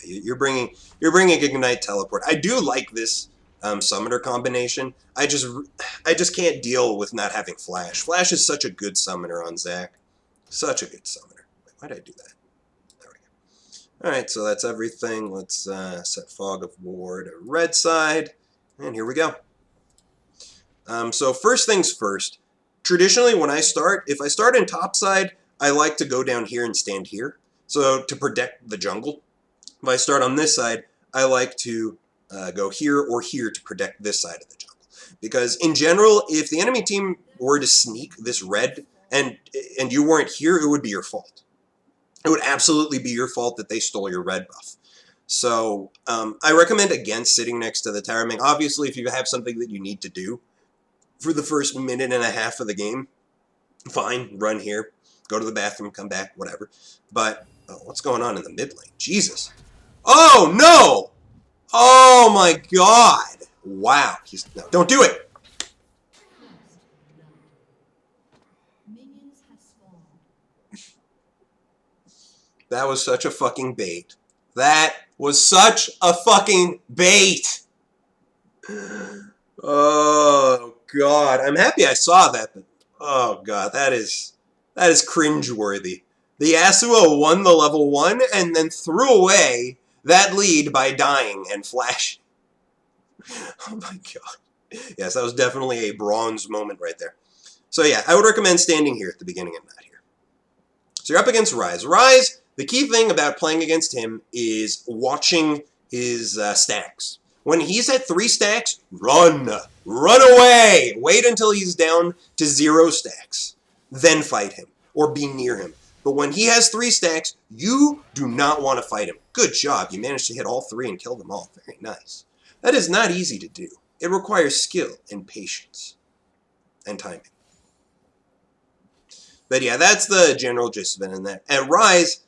you're bringing Ignite Teleport. I do like this summoner combination. I just can't deal with not having Flash. Flash is such a good summoner on Zac. Such a good summoner. Wait, why did I do that? There we go. Alright, so that's everything. Let's set Fog of War to red side. And here we go. So first things first. Traditionally, when I start, if I start in top side, I like to go down here and stand here. So to protect the jungle. If I start on this side, I like to go here or here to protect this side of the jungle. Because in general, if the enemy team were to sneak this red and you weren't here, it would be your fault. It would absolutely be your fault that they stole your red buff. So I recommend against sitting next to the tower. I mean, obviously, if you have something that you need to do for the first minute and a half of the game, fine, run here, go to the bathroom, come back, whatever. But what's going on in the mid lane? Jesus. Oh, no! Oh, my God. Wow. No, don't do it. That was such a fucking bait. That was such a fucking bait. Oh, God. I'm happy I saw that, but oh, God, that is cringeworthy. The Yasuo won the level 1 and then threw away that lead by dying and flashing. Oh, my God. Yes, that was definitely a bronze moment right there. So, yeah, I would recommend standing here at the beginning and not here. So you're up against Ryze. Ryze, the key thing about playing against him is watching his stacks. When he's at 3 stacks, run. Run away. Wait until he's down to 0 stacks. Then fight him or be near him. But when he has 3 stacks, you do not want to fight him. Good job. You managed to hit all 3 and kill them all. Very nice. That is not easy to do. It requires skill and patience and timing. But yeah, that's the general gist of it in that. And Ryze,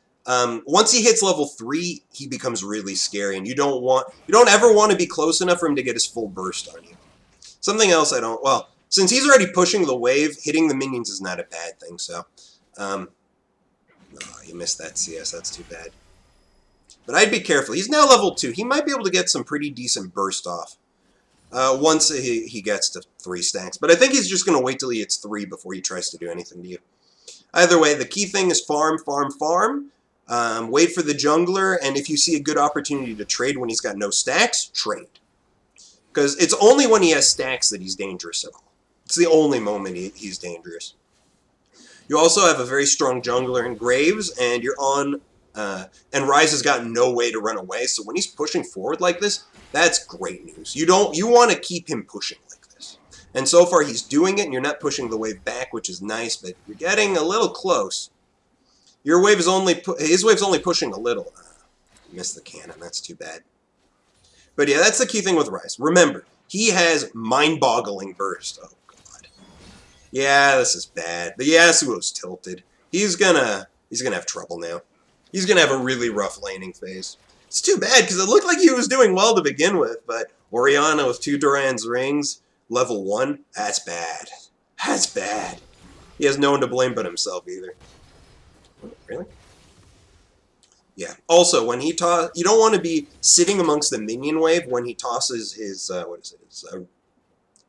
once he hits level 3, he becomes really scary, and you don't ever want to be close enough for him to get his full burst on you. Something else well, since he's already pushing the wave, hitting the minions is not a bad thing, so, oh, you missed that CS, that's too bad. But I'd be careful. He's now level 2. He might be able to get some pretty decent burst off once he gets to 3 stacks. But I think he's just going to wait till he hits 3 before he tries to do anything to you. Either way, the key thing is farm, farm, farm. Wait for the jungler, and if you see a good opportunity to trade when he's got no stacks, trade. Because it's only when he has stacks that he's dangerous at all. It's the only moment he's dangerous. You also have a very strong jungler in Graves, and you're on... and Ryze has got no way to run away, so when he's pushing forward like this, that's great news. You want to keep him pushing like this. And so far he's doing it, and you're not pushing the wave back, which is nice, but you're getting a little close. Your wave is his wave's only pushing a little. Missed the cannon, that's too bad. But yeah, that's the key thing with Ryze. Remember, he has mind-boggling burst. Oh god. Yeah, this is bad. The Yasuo's tilted. He's gonna have trouble now. He's going to have a really rough laning phase. It's too bad, because it looked like he was doing well to begin with, but Orianna with 2 Duran's rings, level 1, that's bad. That's bad. He has no one to blame but himself, either. Really? Yeah. Also, when he you don't want to be sitting amongst the minion wave when he tosses his,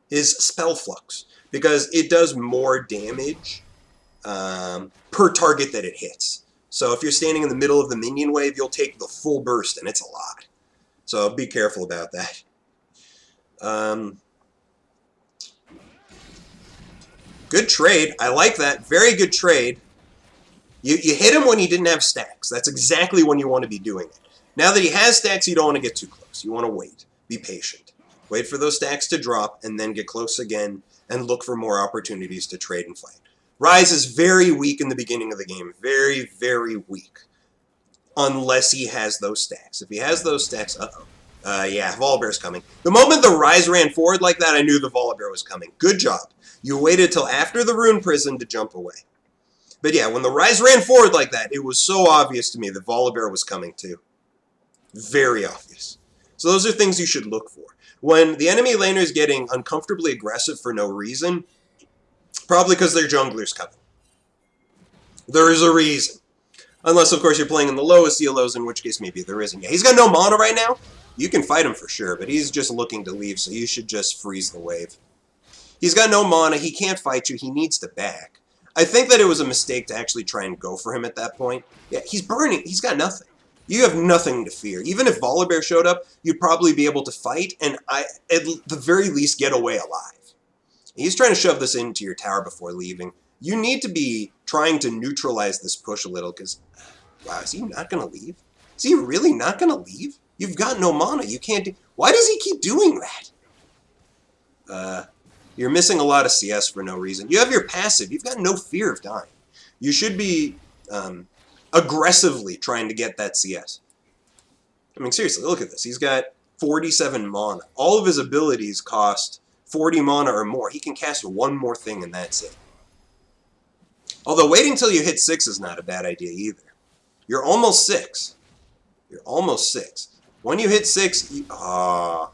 his spell flux, because it does more damage per target that it hits. So if you're standing in the middle of the minion wave, you'll take the full burst, and it's a lot. So be careful about that. Good trade. I like that. Very good trade. You hit him when he didn't have stacks. That's exactly when you want to be doing it. Now that he has stacks, you don't want to get too close. You want to wait. Be patient. Wait for those stacks to drop, and then get close again, and look for more opportunities to trade and fight. Ryze is very weak in the beginning of the game. Very, very weak. Unless he has those stacks. If he has those stacks, yeah, Volibear's coming. The moment the Ryze ran forward like that, I knew the Volibear was coming. Good job. You waited till after the Rune Prison to jump away. But yeah, when the Ryze ran forward like that, it was so obvious to me that Volibear was coming too. Very obvious. So those are things you should look for. When the enemy laner is getting uncomfortably aggressive for no reason, probably because their jungler's coming. There is a reason. Unless, of course, you're playing in the lowest CLOs, in which case maybe there isn't. Yeah, he's got no mana right now. You can fight him for sure, but he's just looking to leave, so you should just freeze the wave. He's got no mana. He can't fight you. He needs to back. I think that it was a mistake to actually try and go for him at that point. Yeah, he's burning. He's got nothing. You have nothing to fear. Even if Volibear showed up, you'd probably be able to fight and, at the very least, get away alive. He's trying to shove this into your tower before leaving. You need to be trying to neutralize this push a little, because, wow, is he not going to leave? Is he really not going to leave? You've got no mana. You can't do... Why does he keep doing that? You're missing a lot of CS for no reason. You have your passive. You've got no fear of dying. You should be aggressively trying to get that CS. I mean, seriously, look at this. He's got 47 mana. All of his abilities cost 40 mana or more. He can cast one more thing and that's it. Although waiting till you hit 6 is not a bad idea either. You're almost 6. You're almost 6. When you hit 6,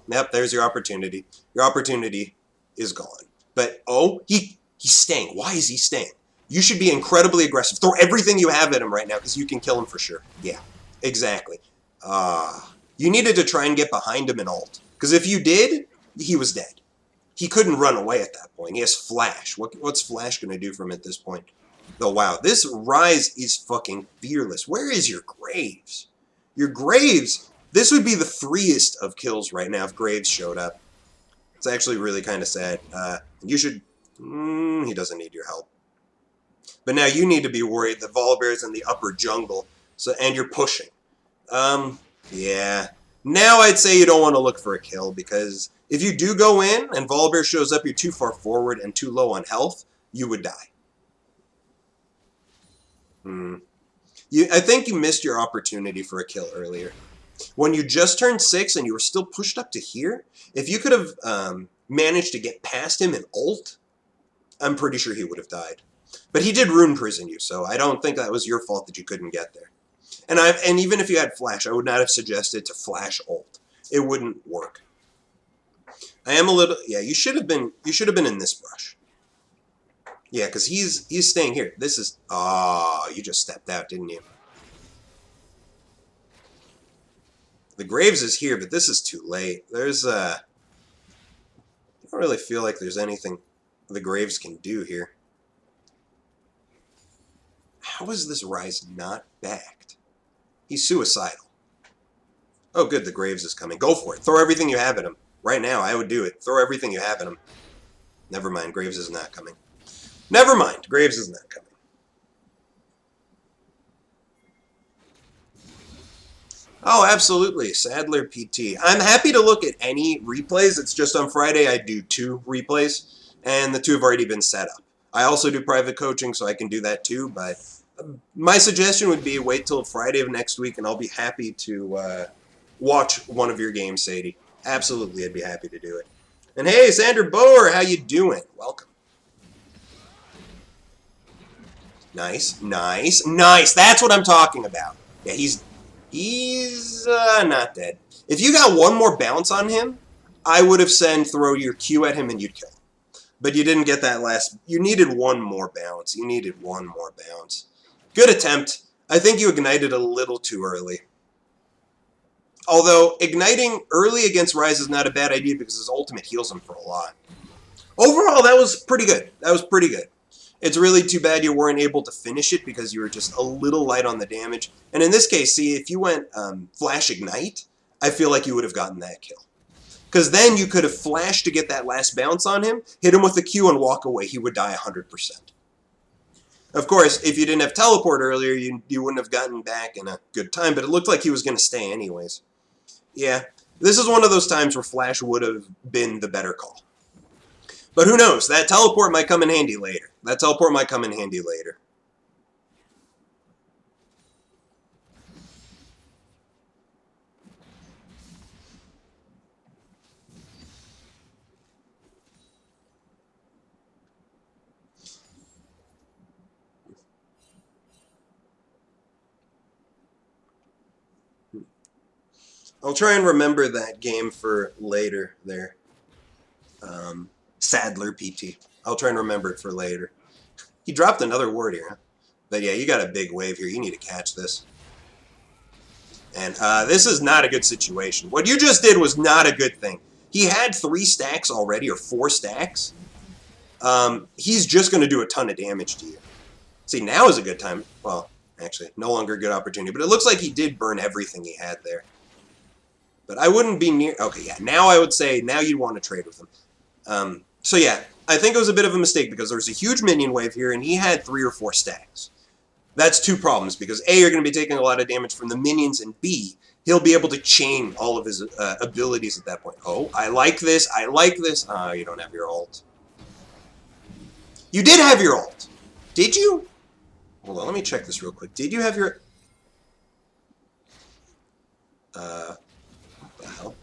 yep, there's your opportunity. Your opportunity is gone. But, oh, he's staying. Why is he staying? You should be incredibly aggressive. Throw everything you have at him right now, because you can kill him for sure. Yeah, exactly. You needed to try and get behind him and ult. Because if you did, he was dead. He couldn't run away at that point. He has Flash. What's Flash going to do for him at this point? Oh, wow. This Ryze is fucking fearless. Where is your Graves? Your Graves... This would be the freest of kills right now if Graves showed up. It's actually really kind of sad. You should... he doesn't need your help. But now you need to be worried that Volibear is in the upper jungle, and you're pushing. Yeah. Now I'd say you don't want to look for a kill, because if you do go in and Volibear shows up, you're too far forward and too low on health, you would die. I think you missed your opportunity for a kill earlier. When you just turned 6 and you were still pushed up to here, if you could have managed to get past him and ult, I'm pretty sure he would have died. But he did rune prison you, so I don't think that was your fault that you couldn't get there. And even if you had Flash, I would not have suggested to Flash ult. It wouldn't work. I am a little... Yeah, you should have been in this brush. Yeah, because he's staying here. This is... you just stepped out, didn't you? The Graves is here, but this is too late. There's, I don't really feel like there's anything the Graves can do here. How is this Ryze not backed? He's suicidal. Oh, good, the Graves is coming. Go for it. Throw everything you have at him. Right now, I would do it. Throw everything you have at him. Never mind, Graves is not coming. Never mind, Graves is not coming. Oh, absolutely. Sadler PT. I'm happy to look at any replays. It's just on Friday I do 2 replays, and the 2 have already been set up. I also do private coaching, so I can do that too, but my suggestion would be wait till Friday of next week, and I'll be happy to watch one of your games, Sadie. Absolutely, I'd be happy to do it. And hey, Sandra Boer, how you doing? Welcome. Nice, nice, nice. That's what I'm talking about. Yeah, he's not dead. If you got one more bounce on him, I would have said throw your Q at him and you'd kill him. But you didn't get that last... You needed one more bounce. You needed one more bounce. Good attempt. I think you ignited a little too early. Although, igniting early against Ryze is not a bad idea because his ultimate heals him for a lot. Overall, that was pretty good. That was pretty good. It's really too bad you weren't able to finish it because you were just a little light on the damage. And in this case, see, if you went Flash Ignite, I feel like you would have gotten that kill. Because then you could have flashed to get that last bounce on him, hit him with the Q, and walk away. He would die 100%. Of course, if you didn't have teleport earlier, you wouldn't have gotten back in a good time, but it looked like he was going to stay anyways. Yeah, this is one of those times where Flash would have been the better call. But who knows? That teleport might come in handy later. That teleport might come in handy later. I'll try and remember that game for later there. Sadler PT. I'll try and remember it for later. He dropped another word here, huh? But yeah, you got a big wave here. You need to catch this. And this is not a good situation. What you just did was not a good thing. He had 3 stacks already, or 4 stacks. He's just going to do a ton of damage to you. See, now is a good time. Well, actually, no longer a good opportunity. But it looks like he did burn everything he had there. But I wouldn't be near... Okay, yeah, now I would say, now you'd want to trade with him. So yeah, I think it was a bit of a mistake because there was a huge minion wave here, and he had 3 or 4 stacks. That's 2 problems, because A, you're going to be taking a lot of damage from the minions, and B, he'll be able to chain all of his abilities at that point. Oh, I like this, I like this. You don't have your ult. You did have your ult. Did you? Hold on, let me check this real quick. Did you have your... What the hell?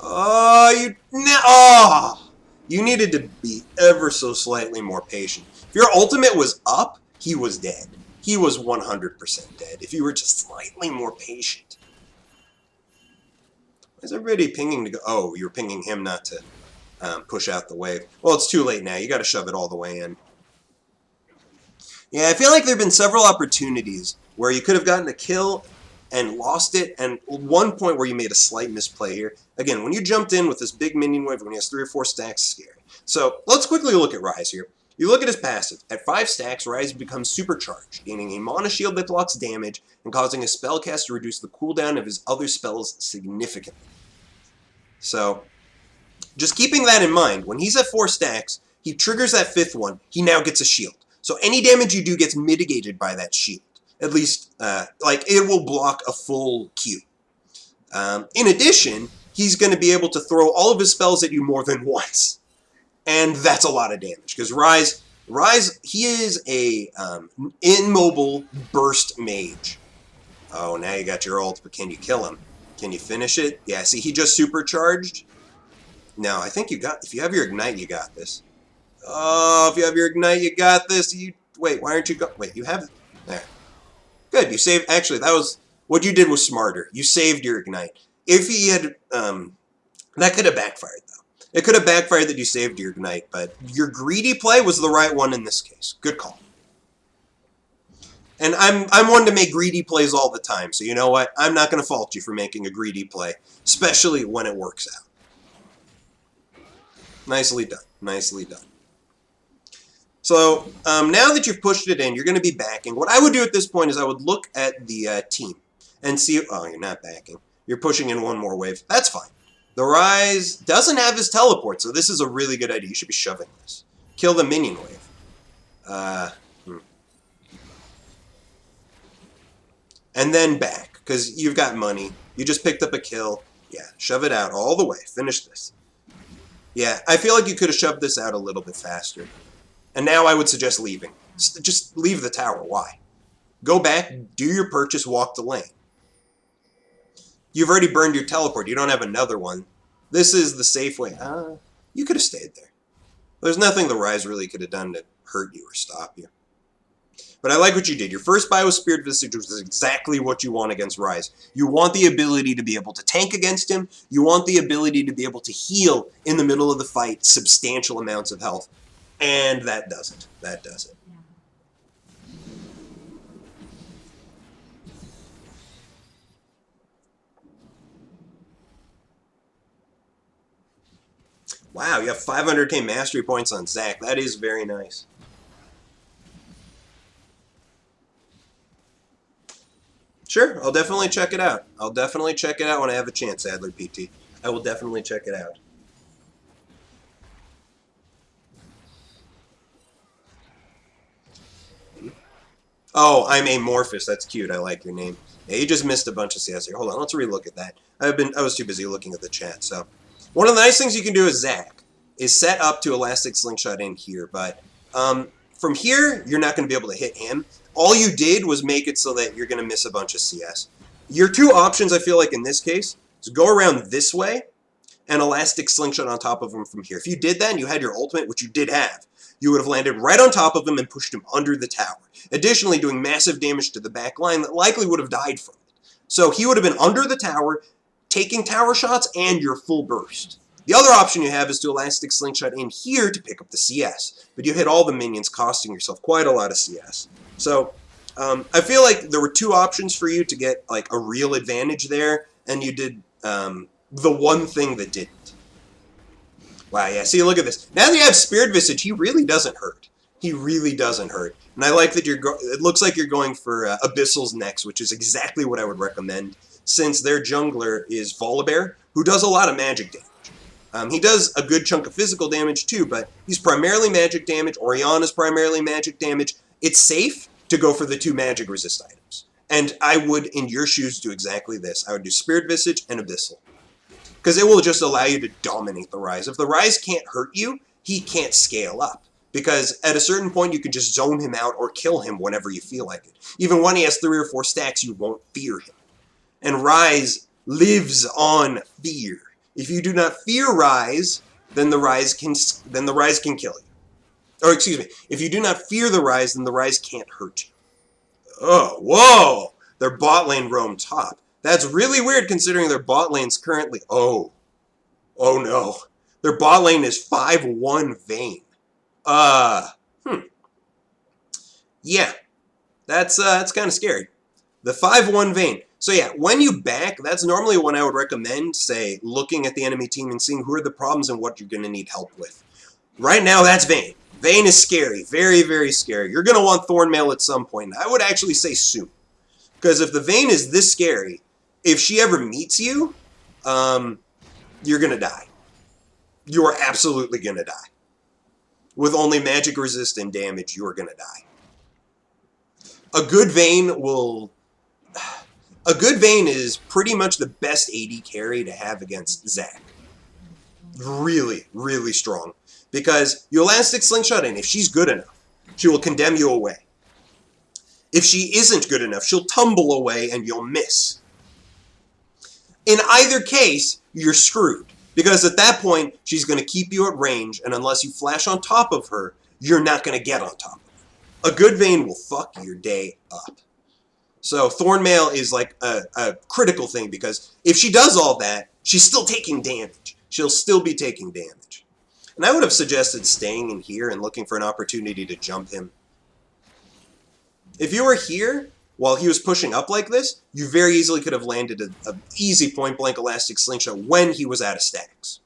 Oh, you needed to be ever so slightly more patient. If your ultimate was up, he was dead. He was 100% dead. If you were just slightly more patient. Why is everybody pinging to go? Oh, you're pinging him not to push out the wave. Well, it's too late now. You got to shove it all the way in. Yeah, I feel like there have been several opportunities where you could have gotten a kill and lost it, and one point where you made a slight misplay here. Again, when you jumped in with this big minion wave when he has 3 or 4 stacks, scary. So let's quickly look at Ryze here. You look at his passive. At 5 stacks, Ryze becomes supercharged, gaining a mana shield that blocks damage and causing his spellcast to reduce the cooldown of his other spells significantly. So, just keeping that in mind, when he's at 4 stacks, he triggers that 5th one, he now gets a shield. So any damage you do gets mitigated by that shield. At least, like, it will block a full Q. In addition, he's going to be able to throw all of his spells at you more than once. And that's a lot of damage. Because Ryze, he is a immobile burst mage. Oh, now you got your ult, but can you kill him? Can you finish it? Yeah, see, he just supercharged. No, I think you got... If you have your Ignite, you got this. Oh, if you have your Ignite, you got this. Wait, why aren't you... Wait, you have it. There. Good, you saved... Actually, that was... What you did was smarter. You saved your Ignite. If he had... that could have backfired, though. It could have backfired that you saved your Ignite, but your greedy play was the right one in this case. Good call. And I'm one to make greedy plays all the time, so you know what? I'm not going to fault you for making a greedy play, especially when it works out. Nicely done. Nicely done. So, now that you've pushed it in, you're going to be backing. What I would do at this point is I would look at the team and see... Oh, you're not backing. You're pushing in one more wave. That's fine. The Ryze doesn't have his teleport, so this is a really good idea. You should be shoving this. Kill the minion wave. And then back, because you've got money. You just picked up a kill. Yeah, shove it out all the way. Finish this. Yeah, I feel like you could have shoved this out a little bit faster. And now I would suggest leaving. Just leave the tower. Why? Go back, do your purchase, walk the lane. You've already burned your teleport. You don't have another one. This is the safe way. You could have stayed there. There's nothing the Ryze really could have done to hurt you or stop you. But I like what you did. Your first buy was Spirit Visage, which is exactly what you want against Ryze. You want the ability to be able to tank against him. You want the ability to be able to heal in the middle of the fight substantial amounts of health. And that does it. That does it. Wow, you have 500k mastery points on Zach. That is very nice. Sure, I'll definitely check it out. I'll definitely check it out when I have a chance, Adler PT. I will definitely check it out. Oh, I'm Amorphous. That's cute. I like your name. Yeah, you just missed a bunch of CS here. Hold on, let's relook at that. I was too busy looking at the chat. So, one of the nice things you can do as Zach is set up to Elastic Slingshot in here, but from here, you're not going to be able to hit him. All you did was make it so that you're going to miss a bunch of CS. Your 2 options, I feel like, in this case, is go around this way and Elastic Slingshot on top of him from here. If you did that and you had your ultimate, which you did have, you would have landed right on top of him and pushed him under the tower. Additionally, doing massive damage to the back line that likely would have died from it. So he would have been under the tower, taking tower shots and your full burst. The other option you have is to Elastic Slingshot in here to pick up the CS, but you hit all the minions, costing yourself quite a lot of CS. So I feel like there were two options for you to get like a real advantage there, and you did the one thing that didn't. Wow, yeah, see, look at this. Now that you have Spirit Visage, he really doesn't hurt. He really doesn't hurt. And I like that it looks like you're going for Abyssal's next, which is exactly what I would recommend, since their jungler is Volibear, who does a lot of magic damage. He does a good chunk of physical damage too, but he's primarily magic damage. Orianna's primarily magic damage. It's safe to go for the 2 magic resist items. And I would, in your shoes, do exactly this. I would do Spirit Visage and Abyssal. Because it will just allow you to dominate the Ryze. If the Ryze can't hurt you, he can't scale up. Because at a certain point, you can just zone him out or kill him whenever you feel like it. Even when he has 3 or 4 stacks, you won't fear him. And Ryze lives on fear. If you do not fear Ryze, then the Ryze can kill you. Or excuse me, if you do not fear the Ryze, then the Ryze can't hurt you. Oh, whoa! Their bot lane roam top. That's really weird considering their bot lane's currently... Oh no. Their bot lane is 5-1 Vayne. Yeah. That's kind of scary. The 5-1 Vayne. So yeah, when you back, that's normally when I would recommend, say, looking at the enemy team and seeing who are the problems and what you're going to need help with. Right now, that's Vayne. Vayne is scary. Very, very scary. You're going to want Thornmail at some point. I would actually say soon. Because if the Vayne is this scary, if she ever meets you, you're going to die. You are absolutely going to die. With only magic resist and damage, you are going to die. A good Vayne will... A good Vayne is pretty much the best AD carry to have against Zac. Really, really strong. Because you Elastic Slingshot in. If she's good enough, she will condemn you away. If she isn't good enough, she'll tumble away and you'll miss. In either case, you're screwed. Because at that point, she's going to keep you at range, and unless you flash on top of her, you're not going to get on top of her. A good Vayne will fuck your day up. So Thornmail is like a critical thing, because if she does all that, she's still taking damage. She'll still be taking damage. And I would have suggested staying in here and looking for an opportunity to jump him. If you were here, while he was pushing up like this, you very easily could have landed an easy point-blank Elastic Slingshot when he was out of stacks.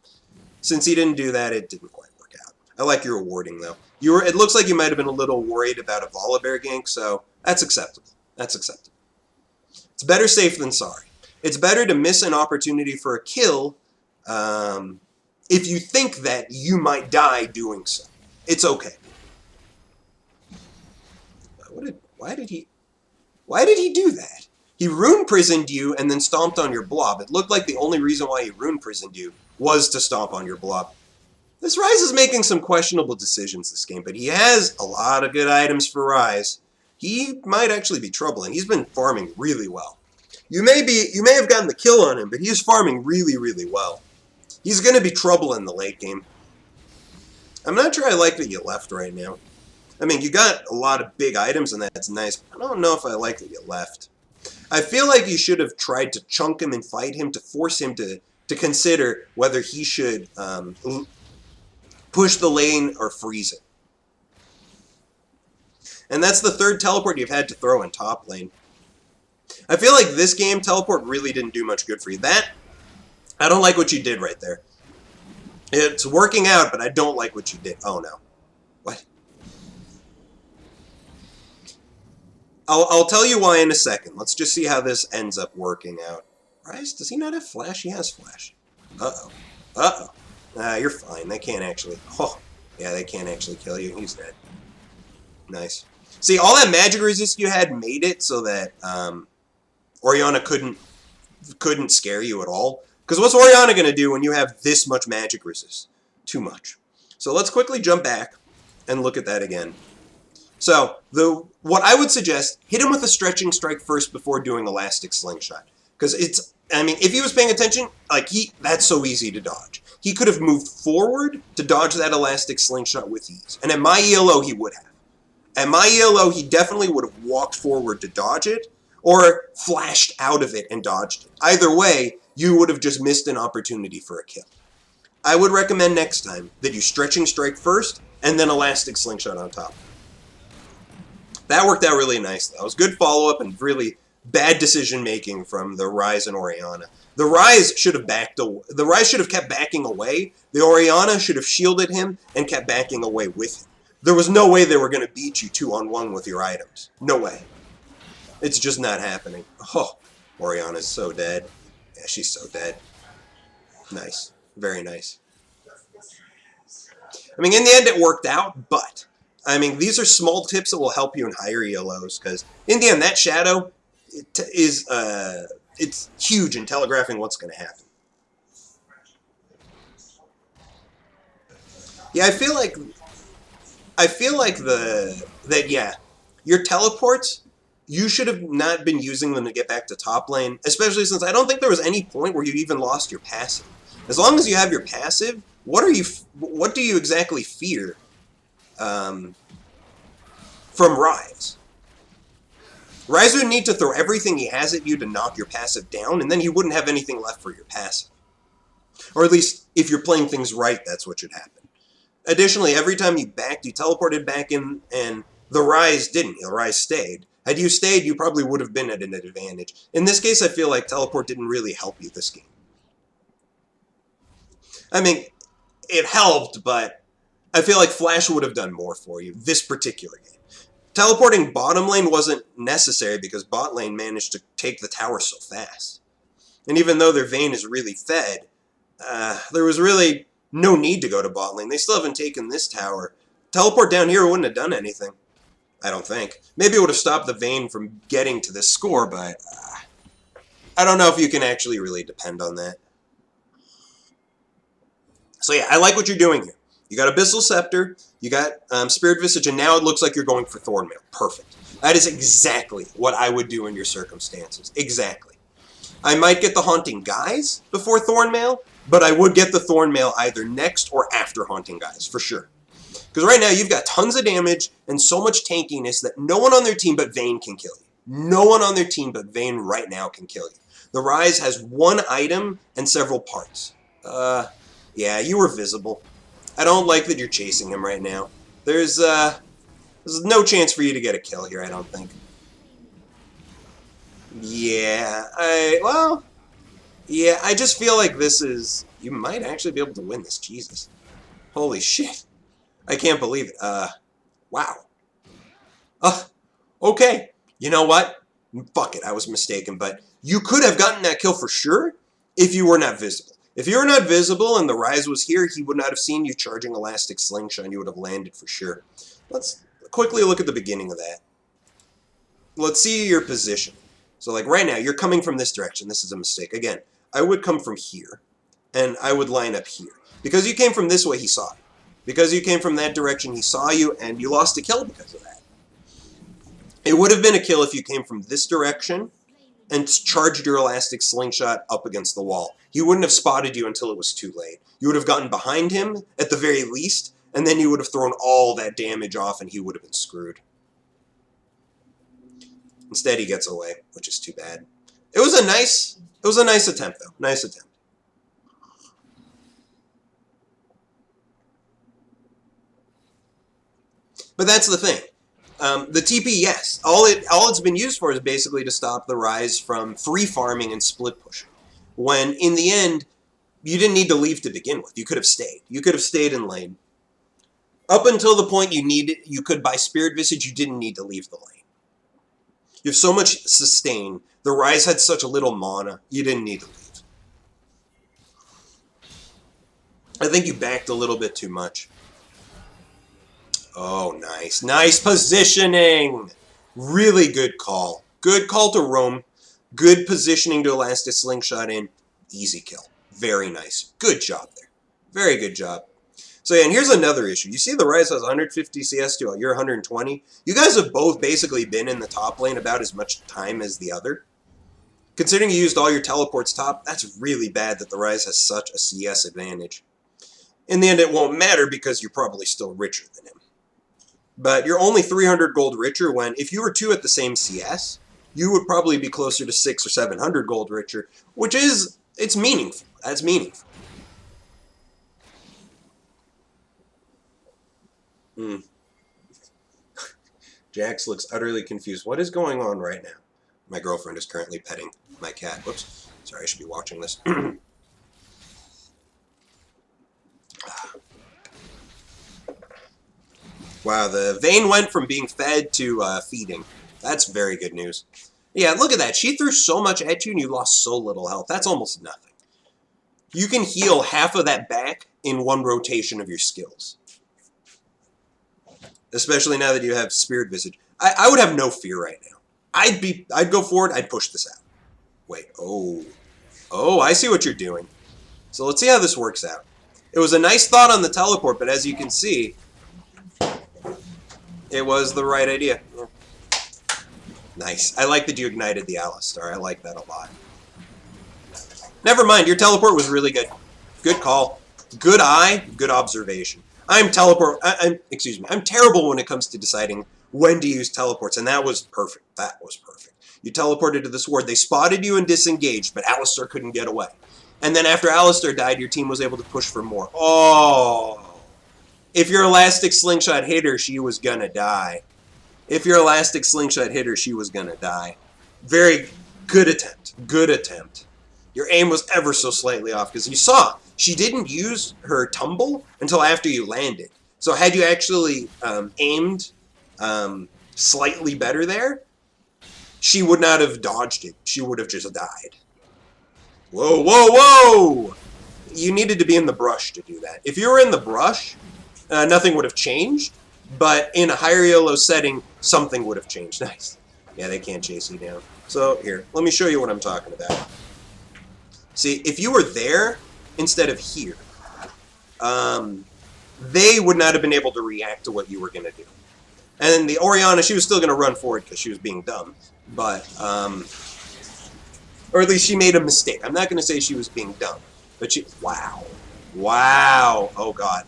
Since he didn't do that, it didn't quite work out. I like your warding, though. It looks like you might have been a little worried about a Volibear gank, so that's acceptable. That's acceptable. It's better safe than sorry. It's better to miss an opportunity for a kill if you think that you might die doing so. It's okay. Why did he do that? He rune prisoned you and then stomped on your blob. It looked like the only reason why he rune prisoned you was to stomp on your blob. This Ryze is making some questionable decisions this game, but he has a lot of good items for Ryze. He might actually be troubling. He's been farming really well. You may have gotten the kill on him, but he's farming really, really well. He's going to be trouble in the late game. I'm not sure I like that you left right now. I mean, you got a lot of big items, and that's nice, but I don't know if I like that you left. I feel like you should have tried to chunk him and fight him to force him to consider whether he should push the lane or freeze it. And that's the third teleport you've had to throw in top lane. I feel like this game, teleport really didn't do much good for you. I don't like what you did right there. It's working out, but I don't like what you did. Oh, no. What? I'll tell you why in a second. Let's just see how this ends up working out. Ryze, does he not have flash? He has flash. Uh-oh. Uh-oh. You're fine. They can't actually... Oh, yeah, they can't actually kill you. He's dead. Nice. See, all that magic resist you had made it so that Orianna couldn't scare you at all. Because what's Orianna going to do when you have this much magic resist? Too much. So let's quickly jump back and look at that again. So, what I would suggest, hit him with a stretching strike first before doing Elastic Slingshot. Because if he was paying attention, that's so easy to dodge. He could have moved forward to dodge that Elastic Slingshot with ease. And at my ELO, he would have. At my ELO, he definitely would have walked forward to dodge it, or flashed out of it and dodged it. Either way, you would have just missed an opportunity for a kill. I would recommend next time that you Stretching Strike first, and then Elastic Slingshot on top. That worked out really nice. That was good follow-up and really bad decision-making from the Ryze and Orianna. The Ryze should have kept backing away. The Orianna should have shielded him and kept backing away with him. There was no way they were going to beat you 2-on-1 with your items. No way. It's just not happening. Oh, Orianna's so dead. Yeah, she's so dead. Nice. Very nice. I mean, in the end, it worked out, but, I mean, these are small tips that will help you in higher ELOs, because, in the end, that Shadow it's huge in telegraphing what's going to happen. Yeah, I feel like your teleports, you should have not been using them to get back to top lane, especially since I don't think there was any point where you even lost your passive. As long as you have your passive, what do you exactly fear from Ryze? Ryze would need to throw everything he has at you to knock your passive down, and then you wouldn't have anything left for your passive. Or at least, if you're playing things right, that's what should happen. Additionally, every time you backed, you teleported back in, and the Ryze didn't. The Ryze stayed. Had you stayed, you probably would have been at an advantage. In this case, I feel like teleport didn't really help you this game. I mean, it helped, but I feel like Flash would have done more for you this particular game. Teleporting bottom lane wasn't necessary because bot lane managed to take the tower so fast. And even though their Vayne is really fed, there was really no need to go to bot lane. They still haven't taken this tower. Teleport down here wouldn't have done anything. I don't think. Maybe it would have stopped the Vayne from getting to this score, but I don't know if you can actually really depend on that. So yeah, I like what you're doing here. You got Abyssal Scepter, you got Spirit Visage, and now it looks like you're going for Thornmail. Perfect. That is exactly what I would do in your circumstances. Exactly. I might get the Haunting Guys before Thornmail, but I would get the Thornmail either next or after Haunting Guys, for sure. Because right now, you've got tons of damage and so much tankiness that no one on their team but Vayne can kill you. No one on their team but Vayne right now can kill you. The Ryze has one item and several parts. Yeah, you were visible. I don't like that you're chasing him right now. There's no chance for you to get a kill here, I don't think. Yeah, I just feel like this is... You might actually be able to win this, Jesus. Holy shit. I can't believe it. Wow. Okay. You know what? Fuck it, I was mistaken, but you could have gotten that kill for sure if you were not visible. If you were not visible and the Ryze was here, he would not have seen you charging Elastic Slingshot and you would have landed for sure. Let's quickly look at the beginning of that. Let's see your position. So like right now, you're coming from this direction. This is a mistake. Again, I would come from here and I would line up here. Because you came from this way, he saw you. Because you came from that direction, he saw you and you lost a kill because of that. It would have been a kill if you came from this direction and charged your Elastic Slingshot up against the wall. He wouldn't have spotted you until it was too late. You would have gotten behind him, at the very least, and then you would have thrown all that damage off and he would have been screwed. Instead, he gets away, which is too bad. It was a nice attempt, though. Nice attempt. But that's the thing. The TP, yes. All it's been used for is basically to stop the Ryze from free farming and split pushing. When, in the end, you didn't need to leave to begin with. You could have stayed. You could have stayed in lane. Up until the point you could buy Spirit Visage, you didn't need to leave the lane. You have so much sustain. The Ryze had such a little mana, you didn't need to leave. I think you backed a little bit too much. Oh, nice. Nice positioning! Really good call. Good call to roam. Good positioning to Elastic Slingshot in. Easy kill. Very nice. Good job there. Very good job. So yeah, and here's another issue. You see the Ryze has 150 CS to you're 120. You guys have both basically been in the top lane about as much time as the other. Considering you used all your teleports top, that's really bad that the Ryze has such a CS advantage. In the end, it won't matter because you're probably still richer than him. But you're only 300 gold richer when, if you were two at the same CS, you would probably be closer to 600 or 700 gold richer, which is, it's meaningful. That's meaningful. Hmm. Jax looks utterly confused. What is going on right now? My girlfriend is currently petting my cat. Whoops. Sorry, I should be watching this. Wow, the vein went from being fed to feeding. That's very good news. Yeah, look at that. She threw so much at you and you lost so little health. That's almost nothing. You can heal half of that back in one rotation of your skills. Especially now that you have Spirit Visage. I would have no fear right now. I'd go forward, I'd push this out. Wait, oh, I see what you're doing. So let's see how this works out. It was a nice thought on the teleport, but as you can see, it was the right idea. Yeah. Nice. I like that you ignited the Alistar. I like that a lot. Never mind, your teleport was really good. Good call. Good eye, good observation. I'm terrible when it comes to deciding when to use teleports, and that was perfect. That was perfect. You teleported to the sword. They spotted you and disengaged, but Alistar couldn't get away. And then after Alistar died, your team was able to push for more. Oh! If your Elastic Slingshot hit her, she was gonna die. If your Elastic Slingshot hit her, she was gonna die. Very good attempt. Good attempt. Your aim was ever so slightly off, because you saw, she didn't use her tumble until after you landed. So had you actually aimed slightly better there, she would not have dodged it. She would have just died. Whoa, whoa, whoa! You needed to be in the brush to do that. If you were in the brush, nothing would have changed, but in a higher yellow setting, something would have changed. Nice. Yeah, they can't chase you down. So, here, let me show you what I'm talking about. See, if you were there instead of here, they would not have been able to react to what you were going to do. And the Orianna, she was still going to run forward because she was being dumb, but, or at least she made a mistake. I'm not going to say she was being dumb, but she, wow. Wow. Oh, God.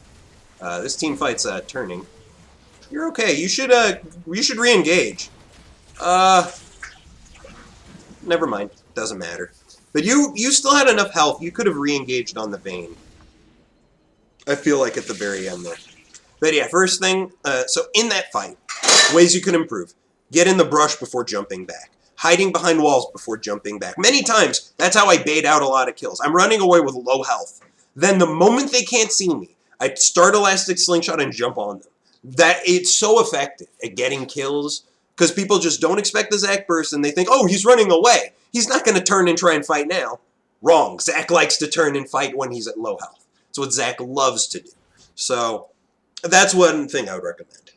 This team fight's turning. You're okay. You should re-engage. Never mind. Doesn't matter. But you still had enough health. You could have re-engaged on the vein. I feel like at the very end there. But yeah, first thing, so in that fight, ways you could improve. Get in the brush before jumping back. Hiding behind walls before jumping back. Many times, that's how I bait out a lot of kills. I'm running away with low health. Then the moment they can't see me, I start Elastic Slingshot and jump on them. It's so effective at getting kills, because people just don't expect the Zac burst, and they think, oh, he's running away. He's not going to turn and try and fight now. Wrong. Zac likes to turn and fight when he's at low health. That's what Zac loves to do. So, that's one thing I would recommend.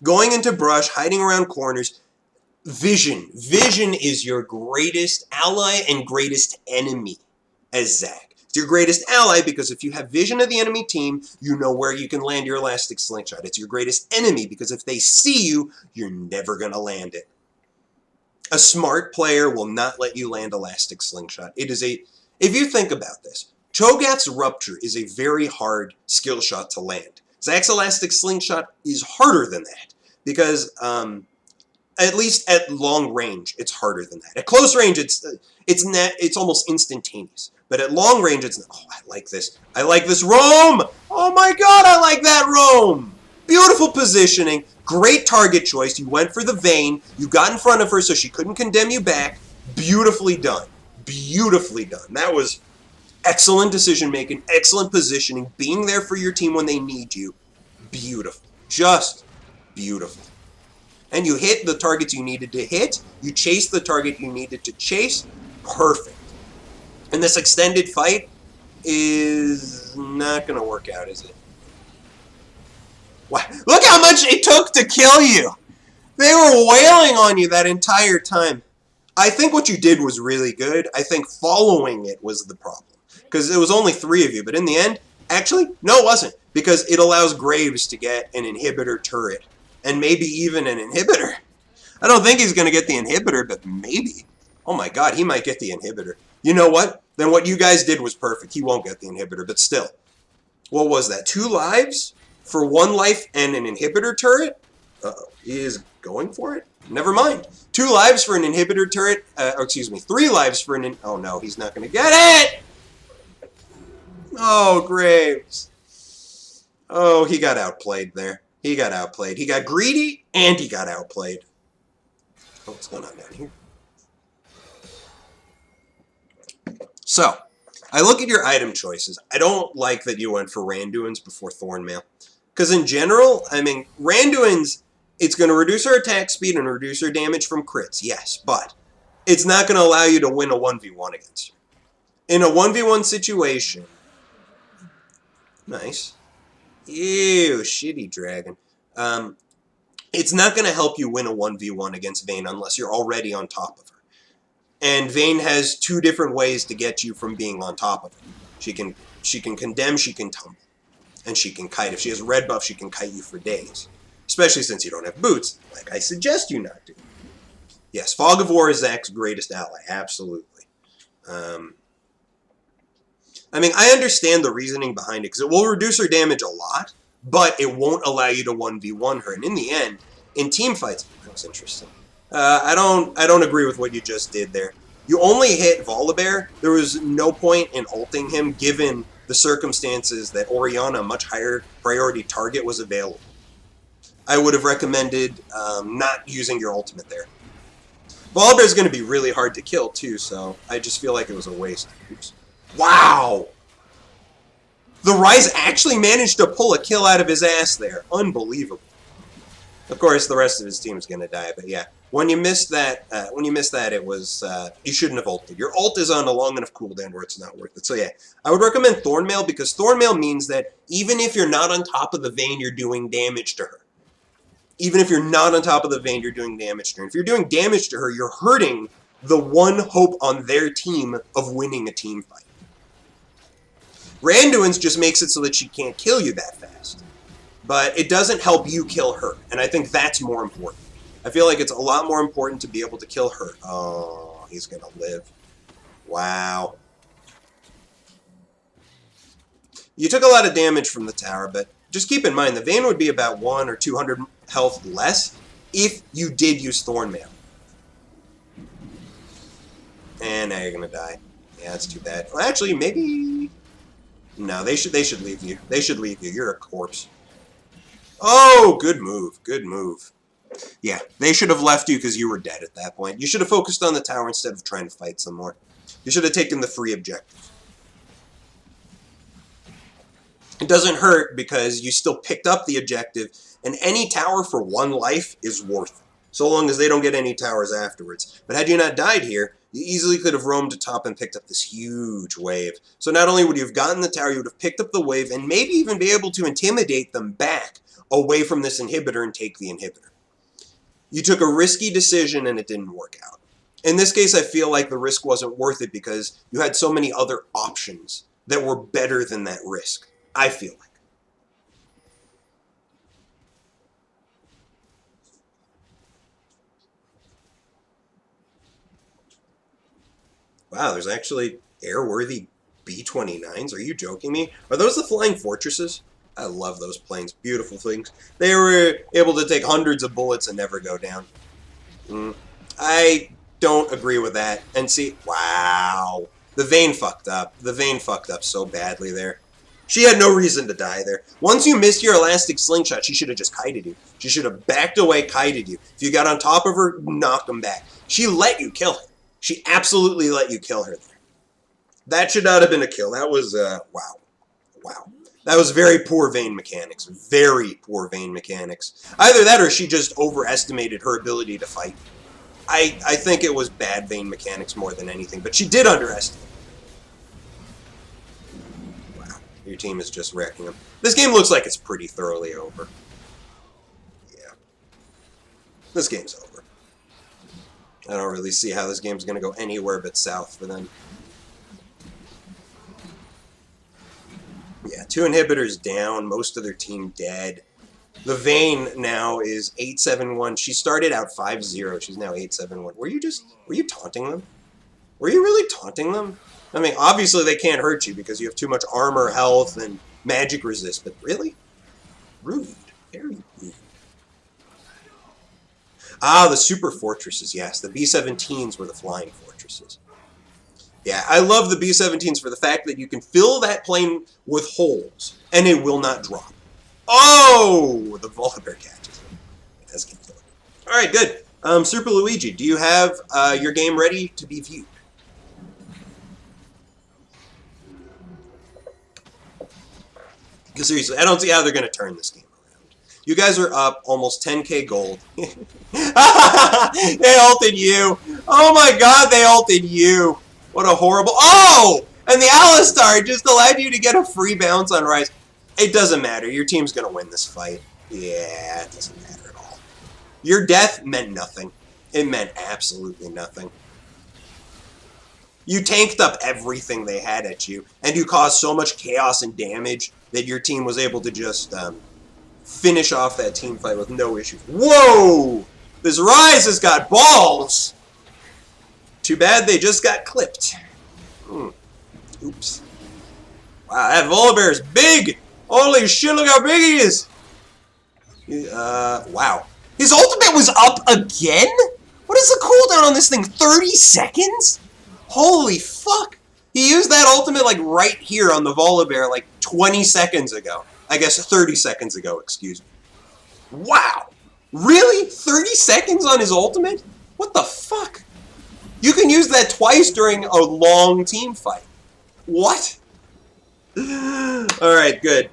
Going into brush, hiding around corners, vision. Vision is your greatest ally and greatest enemy as Zac. It's your greatest ally because if you have vision of the enemy team, you know where you can land your Elastic Slingshot. It's your greatest enemy because if they see you, you're never going to land it. A smart player will not let you land Elastic Slingshot. If you think about this, Cho'Gath's Rupture is a very hard skill shot to land. Zac's Elastic Slingshot is harder than that because, at least at long range, it's harder than that. At close range, it's almost instantaneous. But at long range, it's, oh, I like this. I like this roam! Oh my god, I like that roam! Beautiful positioning, great target choice. You went for the vein, you got in front of her so she couldn't condemn you back. Beautifully done. Beautifully done. That was excellent decision making, excellent positioning, being there for your team when they need you. Beautiful. Just beautiful. And you hit the targets you needed to hit. You chased the target you needed to chase. Perfect. And this extended fight is not going to work out, is it? Wow. Look how much it took to kill you. They were wailing on you that entire time. I think what you did was really good. I think following it was the problem. Because it was only 3 of you. But in the end, actually, no, it wasn't. Because it allows Graves to get an inhibitor turret. And maybe even an inhibitor. I don't think he's going to get the inhibitor, but maybe. Oh my god, he might get the inhibitor. You know what? Then what you guys did was perfect. He won't get the inhibitor, but still. What was that? 2 lives for 1 life and an inhibitor turret? Uh-oh. He is going for it? Never mind. 2 lives for an inhibitor turret. 3 lives for an... Oh no, he's not going to get it! Oh, Graves. Oh, he got outplayed there. He got outplayed. He got greedy, and he got outplayed. Oh, what's going on down here? So, I look at your item choices. I don't like that you went for Randuin's before Thornmail. Because in general, I mean, Randuin's, it's going to reduce her attack speed and reduce her damage from crits, yes. But it's not going to allow you to win a 1v1 against her. In a 1v1 situation... Nice. Ew, shitty dragon. It's not going to help you win a 1v1 against Vayne unless you're already on top of her. And Vayne has two different ways to get you from being on top of her. She can condemn, she can tumble. And she can kite. If she has a red buff, she can kite you for days. Especially since you don't have boots, like I suggest you not do. Yes, Fog of War is Zack's greatest ally, absolutely. I mean, I understand the reasoning behind it, because it will reduce her damage a lot, but it won't allow you to 1v1 her. And in the end, in team fights, that was interesting. I don't agree with what you just did there. You only hit Volibear. There was no point in ulting him, given the circumstances that Orianna, a much higher priority target, was available. I would have recommended not using your ultimate there. Volibear is going to be really hard to kill, too, so I just feel like it was a waste. Oops. Wow! The Ryze actually managed to pull a kill out of his ass there. Unbelievable. Of course, the rest of his team's going to die, but yeah. When you missed that, it was, you shouldn't have ulted. Your ult is on a long enough cooldown where it's not worth it. So yeah, I would recommend Thornmail, because Thornmail means that even if you're not on top of the Vayne, you're doing damage to her. Even if you're not on top of the Vayne, you're doing damage to her. If you're doing damage to her, you're hurting the one hope on their team of winning a team fight. Randuin's just makes it so that she can't kill you that fast. But it doesn't help you kill her, and I think that's more important. I feel like it's a lot more important to be able to kill her. Oh, he's gonna live. Wow. You took a lot of damage from the tower, but just keep in mind, the Vayne would be about 1 or 200 health less if you did use Thornmail. And now you're gonna die. Yeah, that's too bad. Well, actually, maybe... No, they should leave you. They should leave you. You're a corpse. Oh, good move. Good move. Yeah, they should have left you because you were dead at that point. You should have focused on the tower instead of trying to fight some more. You should have taken the free objective. It doesn't hurt because you still picked up the objective, and any tower for 1 life is worth it, so long as they don't get any towers afterwards. But had you not died here, you easily could have roamed to top and picked up this huge wave. So not only would you have gotten the tower, you would have picked up the wave, and maybe even be able to intimidate them back away from this inhibitor and take the inhibitor. You took a risky decision and it didn't work out. In this case, I feel like the risk wasn't worth it because you had so many other options that were better than that risk. I feel like. Wow, there's actually airworthy B-29s. Are you joking me? Are those the flying fortresses? I love those planes. Beautiful things. They were able to take hundreds of bullets and never go down. I don't agree with that. And see, wow. The Vayne fucked up. The Vayne fucked up so badly there. She had no reason to die there. Once you missed your elastic slingshot, she should have just kited you. She should have backed away, kited you. If you got on top of her, knocked him back. She let you kill her. She absolutely let you kill her there. That should not have been a kill. That was, wow. Wow. That was very poor Vayne mechanics. Very poor Vayne mechanics. Either that or she just overestimated her ability to fight. I think it was bad Vayne mechanics more than anything, but she did underestimate. Wow. Your team is just wrecking them. This game looks like it's pretty thoroughly over. Yeah. This game's over. I don't really see how this game's going to go anywhere but south for them. Yeah, 2 inhibitors down, most of their team dead. The Vayne now is 8-7-1. She started out 5-0. She's now 8-7-1. Were you taunting them? Were you really taunting them? I mean, obviously they can't hurt you because you have too much armor, health, and magic resist, but really? Rude. Very rude. Ah, the super fortresses, yes. The B-17s were the flying fortresses. Yeah, I love the B-17s for the fact that you can fill that plane with holes, and it will not drop. Oh! The Volibear catches him. That's gonna kill him. Alright, good. Super Luigi, do you have your game ready to be viewed? Because seriously, I don't see how they're going to turn this game around. You guys are up almost 10k gold. They ulted you. Oh my god, they ulted you. What a horrible... Oh! And the Alistar just allowed you to get a free bounce on Ryze. It doesn't matter. Your team's going to win this fight. Yeah, it doesn't matter at all. Your death meant nothing. It meant absolutely nothing. You tanked up everything they had at you, and you caused so much chaos and damage that your team was able to just finish off that team fight with no issues. Whoa! This Ryze has got balls! Too bad they just got clipped. Oops. Wow, that Volibear is big! Holy shit, look how big he is! Wow. His ultimate was up again? What is the cooldown on this thing? 30 seconds? Holy fuck! He used that ultimate like right here on the Volibear like 20 seconds ago. I guess 30 seconds ago, excuse me. Wow! Really? 30 seconds on his ultimate? What the fuck? You can use that twice during a long team fight. What? Alright, good.